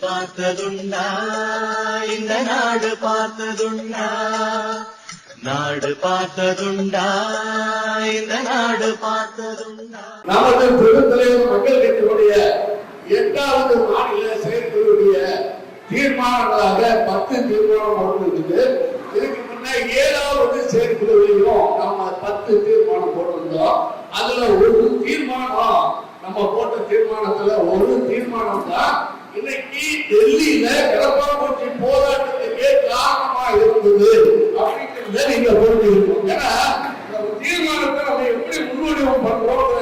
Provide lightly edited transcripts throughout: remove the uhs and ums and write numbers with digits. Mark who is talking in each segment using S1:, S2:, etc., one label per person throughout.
S1: பார்த்ததுண்டா இந்த நாடு பார்த்ததுண்டா நாடு பார்த்ததுண்டா இந்த நாடு பார்த்ததுண்டா.
S2: நமது பெருந்தலைவர் மக்கள் கட்சியுடைய 8வது மாநில செயற்குழுடைய தீர்மானங்களாக 10 தீர்மானம் போட்டிருக்குது. இதுக்கு முன்ன 7வது செயற்குழுவிலும் நம்ம 10 தீர்மானம் போட்டிருந்தோம். அதுல ஒரு தீர்மானம் நம்ம போட்ட தீர்மானத்துல ஒரு தீர்மானம் தான் இன்னைக்கு டெல்லியில கடப்பாம்பூச்சி போராட்டத்துக்கே காரணமா இருந்தது அப்படிங்கிறத நீங்க புரிஞ்சுக்கணும். ஏன்னா தீர்மானத்தை நம்ம எப்படி முன்வடிவம் பண்றோம்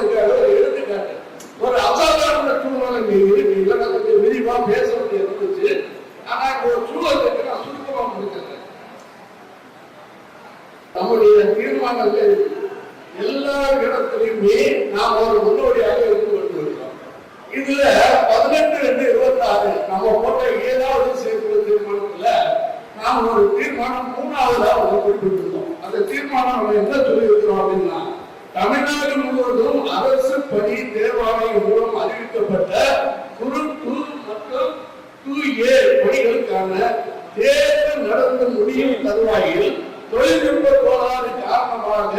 S2: எடுத்துக்காட்டு ஒரு அசாதாரண சூழ்நிலை இருக்கு. கொஞ்சம் விரிவா பேச வேண்டிய இருந்துச்சு. ஆனா ஒரு சூழலுக்கு நான் சுருக்கமா முடிக்கிறேன். நம்முடைய தீர்மானங்கள் எல்லா இடத்திலுமே நாம் ஒரு முன்னோடியாக இருந்து கொண்டிருக்கிறோம். இதுல 18/26 நம்ம போட்ட 7வது செயற்குழு தீர்மானத்துல நாம் ஒரு தீர்மானம் 3வது குறிப்பிட்டிருந்தோம். அந்த தீர்மானம் நம்ம என்ன சொல்லியிருக்கிறோம் அப்படின்னா, தமிழ்நாடு முழுவதும் அரசு பணி தேர்வாணையம் மூலம் அறிவிக்கப்பட்ட குறு மற்றும் 2A பணிகளுக்கான தேர்வு நடந்து முடியும் தருவாயில் தொழில்நுட்ப கோளாறு காரணமாக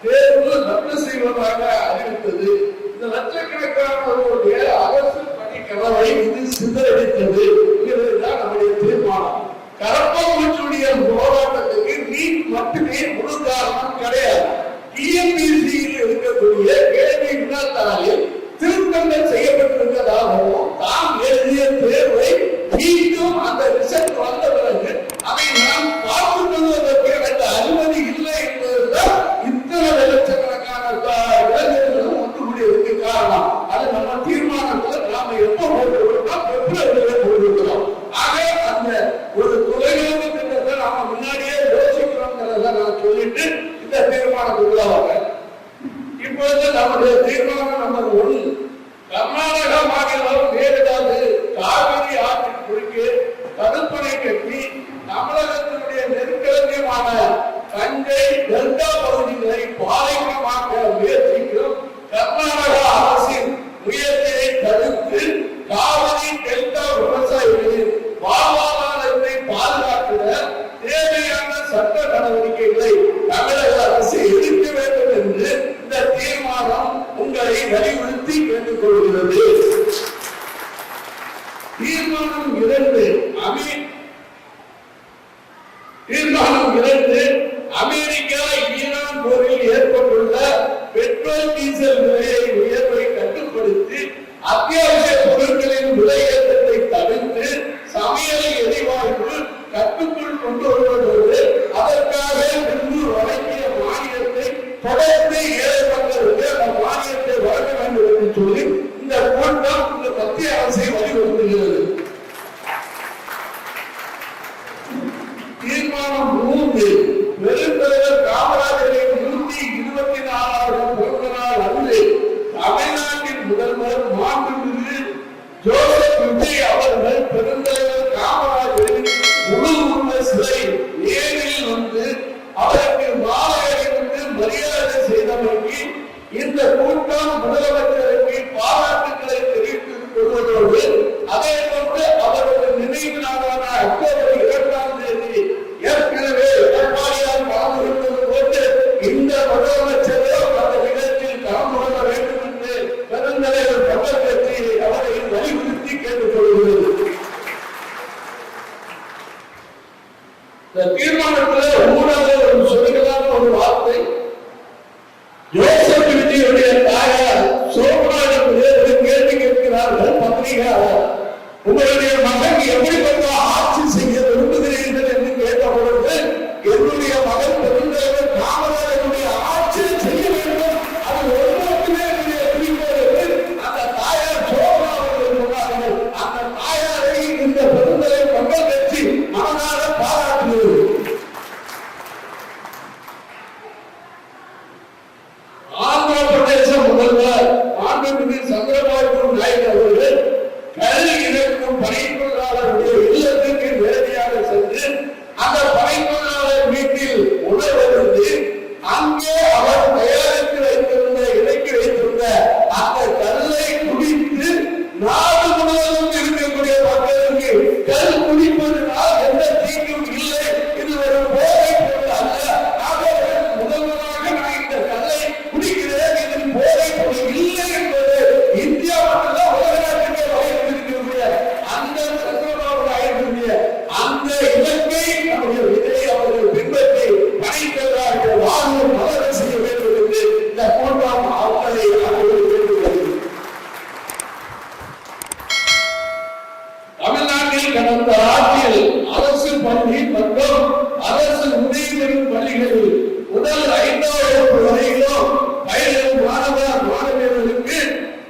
S2: தேர்வு ரத்து செய்வதாக அறிவித்தது. இந்த லட்சக்கணக்கானவர்களுடைய அரசு பணி கனவை இது சிதறடித்தது. இதுதான் நம்முடைய தீர்மானம். கரப்பாம்பூச்சியுடைய போராட்டத்துக்கு நீட் மட்டுமே முழு காரணம் கிடையாது. டிஎன்பிசியில் இருக்கக்கூடிய கேள்வி வினாத்தாளில் திருத்தங்கள் செய்யப்பட்டிருக்கிறதாகவும் தாம் எழுதிய தேர்வை மீண்டும் அந்த ரிசல்ட் வந்த பிறகு அதை நாம் பார்த்துக் கொள்வதற்கு எனக்கு அனுமதி இல்லை என்பதுதான் இத்தனை லட்சக்கணக்கான இளைஞர்களும் ஒன்றுபடுவதற்கு காரணம். அது நம்ம தீர்மானத்தில் நாம எப்ப போட்டிருக்கிறோம், பிப்ரவரியில போட்டிருக்கிறோம். ஆக அந்த ஒரு தொலைநோக்கு திட்டத்தை நாம முன்னாடியே யோசிக்கிறோங்கிறத நான் சொல்லிட்டு இந்த தீர்மானத்துக்குள்ள வரேன். இப்பொழுது நம்முடைய தீர்மானம் நம்பர் 1, கர்நாடக மாநிலம் மேகதாது காவிரி ஆற்றின் குறுக்கே தடுப்பணை கட்டி தமிழகத்தினுடைய நெருக்கடியான தஞ்சை டெல்டா பகுதிகளை பாலைவனமாக்க முயற்சிக்கும் கர்நாடக அரசின் முயற்சியை தடுத்து காவிரி டெல்டா விவசாயிகளின் வாழ்வாதாரத்தை பாதுகாக்கிற தேவையான சட்ட நடவடிக்கைகளை தமிழக அரசு எடுக்க வேண்டும் என்று இந்த தீர்மானம் உங்களை வலியுறுத்தி கேட்டுக் கொள்கிறது. தீர்மானம் 2 அமெரிக்கா ஈரான் போரில் ஏற்பட்டுள்ள பெட்ரோல் டீசல் விலையை உயர்வை கட்டுப்படுத்தி அத்தியாவசிய பொருட்களின் விலையேற்றத்தை தவிர்த்து சமையல் எரிவாயு கட்டுக்குள் கொண்டு வருவதோடு அதற்காக முன்பு வழங்கிய மானியத்தை தொடர்ந்து ஏழை மக்களுக்கு அந்த மானியத்தை வழங்க வேண்டும் என்று சொல்லி இந்த கூட்டம் இந்த மத்திய அரசை வலியுறுத்துகிறது. தீர்மானம் 3, பெருந்தலைவர் காமராஜரின் 124வது பிறந்த நாள் அன்று தமிழ்நாட்டின் முதல்வர் மாண்புமிகு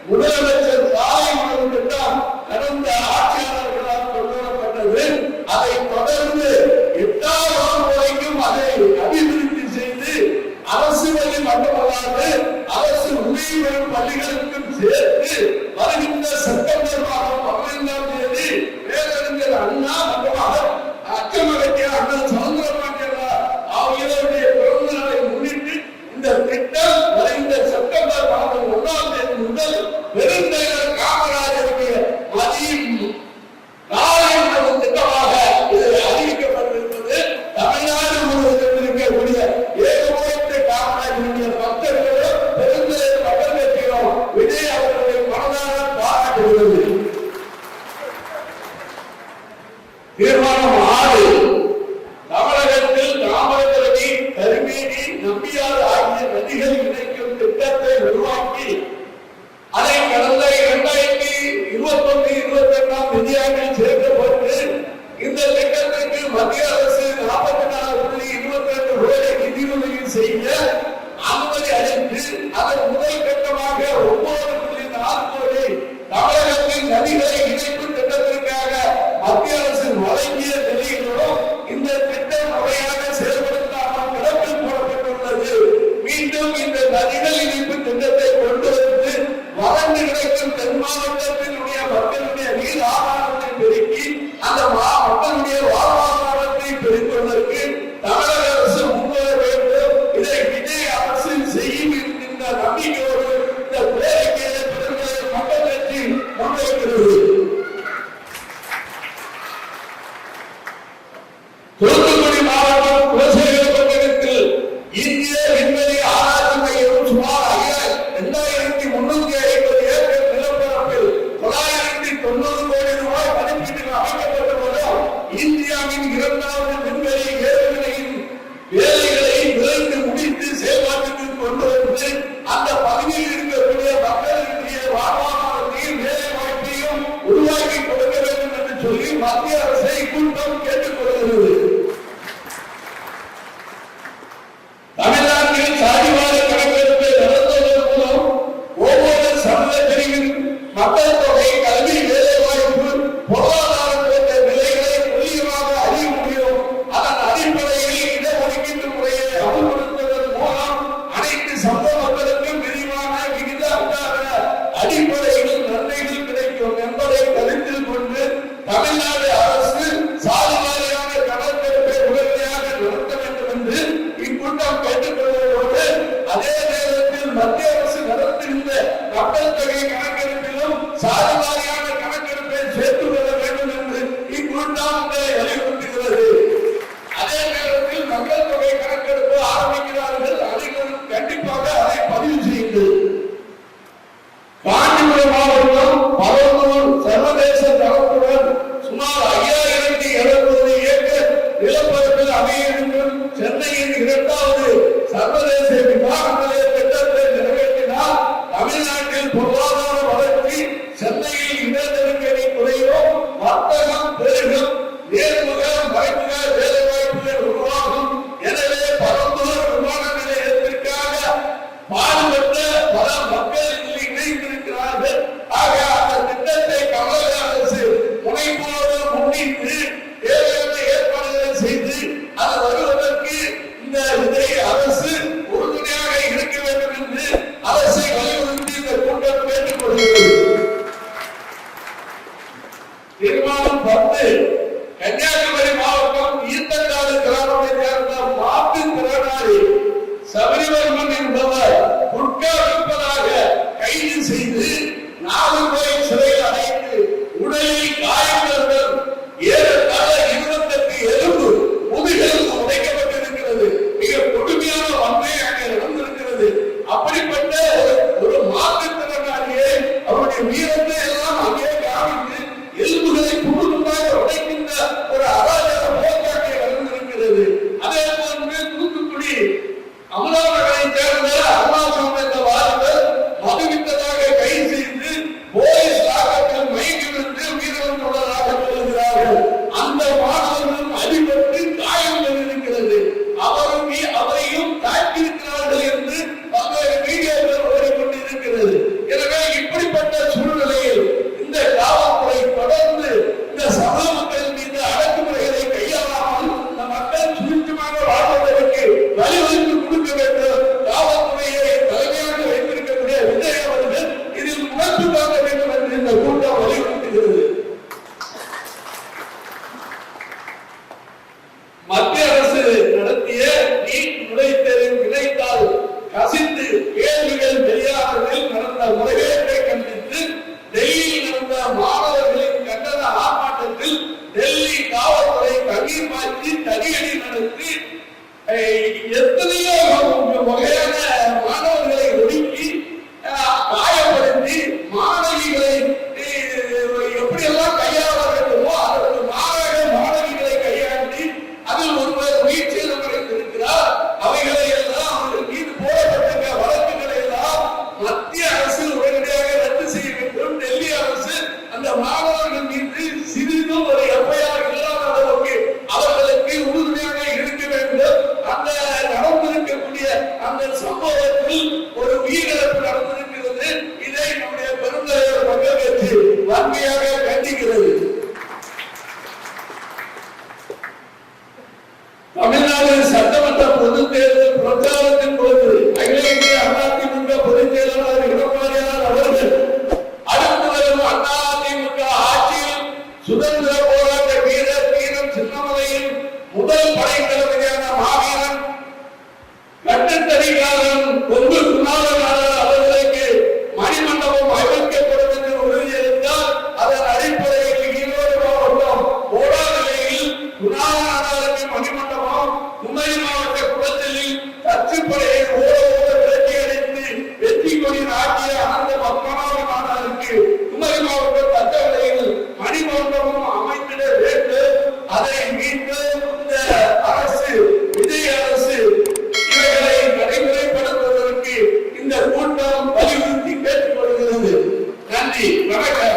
S2: முதலமைச்சர் காலை உணவு திட்டம் கடந்த ஆட்சியாளர்களால் கொண்டு வரப்பட்டது. அதை தொடர்ந்து 8ஆம் வகுப்பு வரைக்கும் அதை அபிவிருத்தி செய்து அரசு பள்ளி மட்டுமல்லாது அரசு உதவி பெறும் பள்ளிகளுக்கும் சேர்த்து வருகின்ற செப்டம்பர் மாதம் 15ஆம் தேதி பேரறிஞர் அண்ணா மற்றும் அக்கமகத்திய அண்ணன் சவுந்தரபாண்டியனார் அவர்களுடைய பிறந்த நாளை முன்னிட்டு இந்த திட்டம் வருகின்ற செப்டம்பர் மாதம் 1ஆம் தேதி முதல் பெருந்தலைவர் காமராஜருடைய மதியம் நாளை முதல் திட்டமாக இது அறிவிக்கப்பட்டிருப்பது. தமிழ்நாடு முழுவதும் இருக்கக்கூடிய ஏகோபித்த காமராஜருடைய பக்தர்களும் பெருந்தலைவர் மக்கள் கட்சியும் விஜய் அவர்களுடைய மனதார பாராட்டுகிறது. தீர்மானம் 6 தமிழகத்தில் தாமிரபரணி, கருமேனி, நம்பியாறு ஆகிய நதிகள் இணைக்கும் திட்டத்தை உருவாக்கி அதை கடந்த 2021-22ஆம் நிதியாண்டில் சேர்க்கப்பட்டு இந்த திட்டத்திற்கு மத்திய அரசு 44.22 கோடி நிதியுதவி செய்ய அனுமதி அளித்து அதன் முதல் கட்டமாக 9.4 கோடி தமிழகத்தின் நதிகளை இணைக்கும் திட்டத்திற்காக மத்திய அரசு வழங்கிய நிலையிலும் இந்த திட்டம் முறையாக செயல்படுத்தாமல் கிடப்பில் போடப்பட்டுள்ளது. மீண்டும் இந்த நதிகள் இணைப்பு திட்டத்தை கொண்டு வந்து வறண்டு கிடக்கும் தென் மாவட்டத்தினுடைய மக்களுடைய நீர் ஆதாரத்தை பெருக்கி அந்த மக்களுடைய வாழ்வாதாரத்தை பெருக்குவதற்கு தமிழக அரசு முன்வர வேண்டும். இதை விஜய் அரசு செய்யும் என்கின்ற நம்பிக்கையோடு இந்த கோரிக்கையை பெருந்தலைவர் மக்கள் கட்சி முன்வைக்கிறது. தூத்துக்குடி மாவட்டம் குலசேகரப்பட்டினத்தில் இந்திய விண்வெளி ஆராய்ச்சி மையம் சுமார் 2350 ஏக்கர் நிலப்பரப்பில் 990 கோடி ரூபாய் மதிப்பீட்டில் அமைக்கப்பட்டுள்ளதும் இந்தியாவின் 2வது விண்வெளி ஏவுகணையின் வேலைகளை விரைந்து முடித்து செயல்பாட்டுக்கு கொண்டு வந்து அந்த பகுதியில் இருக்கக்கூடிய மக்களுடைய வாழ்வாதாரத்தையும் வேலை வாய்ப்பையும் உருவாக்கி கொடுக்க வேண்டும் என்று சொல்லி மத்திய அரசை கூட்டம் கேட்டுக் கொள்கிறது. தமிழ்நாட்டில் சாதிவார கணக்கெடுப்பை நடத்துவதன் மூலம் ஒவ்வொரு சமூக பிரிவின் மக்கள் தொகை, கல்வி, வேலைவாய்ப்பு, பொருளாதார போன்ற நிலைகளை துல்லியமாக அறிய முடியும். அதன் அடிப்படையில் இடஒதுக்கீட்டு முறையை அமல்படுத்துவதன் மூலம் அனைத்து சமூக மக்களுக்கும் விரிவான விகிதாச்சார அடிப்படையில் நன்மைகள் கிடைக்கும் என்பதை கருத்தில் கொண்டு தமிழ்நாடு அரசு சாதிவாரியான கணக்கெடுப்பை உடனடியாக நடத்த வேண்டும் என்று இக்கூட்டம் கேட்டுக்கொள்வதோடு அதே நேரத்தில் மத்திய அரசு நடத்துகின்ற மக்கள் தொகை கணக்கெடுப்பிலும் சாதிவாரியான கணக்கெடுப்பை சேர்த்துக் கொள்ள வேண்டும் என்று இக்கூட்டம் வலியுறுத்துகிறது. அதே நேரத்தில் மக்கள் தொகை கணக்கெடுப்பு ஆரம்பிக்கிறார்கள், அனைவரும் கண்டிப்பாக அதை பதிவு செய்யுங்கள். காஞ்சிபுரம் மாவட்டம் பரந்தூர் சர்வதேச தரத்துடன் சுமார் 5770 ஏக்கர் நிலப்பரப்பில் அமையிருக்கும் சென்னையின் 2வது சர்வதேச விமான நிலைய திட்டத்தை நிறைவேற்றினால் தமிழ்நாட்டில் பொருளாதார வளர்ச்சி, சென்னையில் இட நெருக்கடி குறையும், வர்த்தகம் பெருகும், நேர்முக மறைமுக வேலைவாய்ப்புகள் உருவாகும். எனவே பரந்தூர் விமான நிலையத்திற்காக பாடுபட்ட பல மக்கள் இணைந்திருக்கிறார்கள். ஆக அந்த திட்டத்தை தமிழக அரசு முனைப்போடு முன்னிட்டு தேவையான ஏற்பாடுகளை செய்து அது வருவதற்கு இந்த விஜய் அரசு உறுதுணையாக இருக்க வேண்டும் என்று அரசை வலியுறுத்தி இந்த கூட்டம் கேட்டுக்கொள்கிறது. தீர்மானம் 10 கன்னியாகுமரி மாவட்டம் ஈத்தங்காடு கிராமத்தை சேர்ந்த மாற்றுத்திறனாளி சபரிவர்மன் என்பவர் குட்கா விற்பதாக கைது செய்து 4 முறை சிறையில் அடைத்து உடலில் காயங்களுடன் ஏறத்தாழ 28 எலும்பு முதுகில் உடைக்கப்பட்டிருக்கிறது. மிக கொடுமையான வன்மை அங்கே நடந்திருக்கிறது. அப்படிப்பட்ட ஒரு மாற்றுத்திறனாளியை அவருடைய வீரத்தை எல்லாம் அங்கே காமித்து எலும்புகளை குடும்பமாக உடைக்கின்ற ஒரு அராஜக போக்காட்டை நடந்திருக்கிறது. அதே போன்று தூத்துக்குடி அமலாவர்களை சேர்ந்த அருணாசலம் என்ற வாலிபர் மதுவித்ததாக கைது வன்மையாக கண்டிக்கிறது. தமிழ்நாடு சட்டமன்ற பொதுத் தேர்தல் பிரச்சாரத்தின் போது அகில இந்திய அதிமுக பொதுச் செயலாளர் எடப்பாடியார் அவர்கள் அடுத்து வரும் அதிமுக ஆட்சியில் சுதந்திர போராட்ட வீரர் வீரன் சின்னமலையின் முதல் படை தளபதியான மாவீரன் கட்டுத்தறிக்காரன் கொங்கு குணாளர் அவர்களுக்கு மணிமண்டபம் அமைக்கப்படும் என்று உறுதியளித்தால் அதன் அடிப்படையில் ஈரோடு மாவட்டம் போராநிலையில் குணாளருக்கு மணிமண்டபம், குமரி மாவட்ட குளத்தில் தச்சுப்படையை ஓட விரட்டி அடித்து வெற்றி கொடி நாட்டிய அனந்த பத்மநாப நாடாருக்கு குமரி மாவட்ட தச்சவளையில் மணிமண்டபம் அமைந்திட வேண்டும். அதை மீட்டு இந்த அரசு, விஜய் அரசு இவைகளை நடைமுறைப்படுத்துவதற்கு இந்த கூட்டம் வலியுறுத்தி கேட்டுக்கொள்கிறது. நன்றி, வணக்கம்.